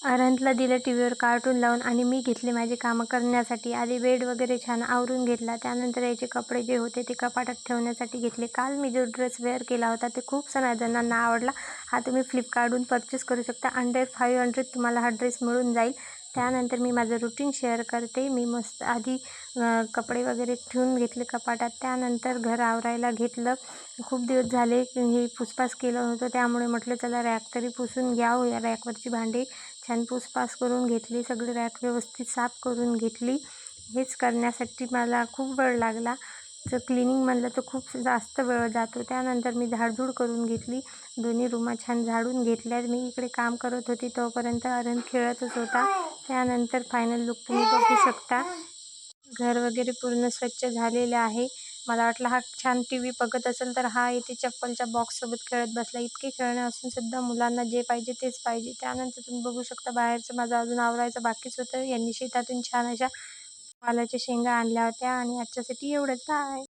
अरहंतला दिलं टी व्हीवर कार्टून लावून आणि मी घेतले माझी कामं करण्यासाठी. आधी बेड वगैरे छान आवरून घेतला. त्यानंतर याचे कपडे जे होते ते कपाटात ठेवण्यासाठी घेतले. काल मी जो ड्रेस वेअर केला होता ते खूप जणांना आवडला. हा तुम्ही फ्लिपकार्टहून परचेस करू शकता. अंडर 500 तुम्हाला हा ड्रेस मिळून जाईल. त्यानंतर मी माझं रुटीन शेअर करते. मी मस्त आधी कपडे वगैरे ठेवून घेतले कपाटात. त्यानंतर घर आवरायला घेतलं. खूप दिवस झाले हे पुसपास केलं नव्हतं, त्यामुळे म्हटलं चला रॅक तरी पुसून घ्यावं. या रॅकवरची भांडी छान पुसपास करून घेतली. सगळी रॅक व्यवस्थित साफ करून घेतली. हेच करण्यासाठी मला खूप वेळ लागला. तर क्लिनिंग म्हणलं तर खूप जास्त वेळ जातो. त्यानंतर मी झाडझूड करून घेतली. दोन्ही रूमा छान झाडून घेतल्या. मी इकडे काम करत होती तोपर्यंत अरहंत खेळतच होता. त्यानंतर फायनल लुक तुम्ही बघू शकता. घर वगैरे पूर्ण स्वच्छ झालेलं आहे. मला वाटलं हा छान टी व्ही बघत असेल तर हा इथे चप्पलच्या बॉक्ससोबत खेळत बसला. इतके खेळणे असून सुद्धा मुलांना जे पाहिजे तेच पाहिजे. त्यानंतर तुम्ही बघू शकता बाहेरचं माझं अजून आवरायचं बाकीच होतं. यांनी शेतातून छान अशा वालाच्या शेंगा आणल्या होत्या आणि आजच्यासाठी एवढंच. बाय.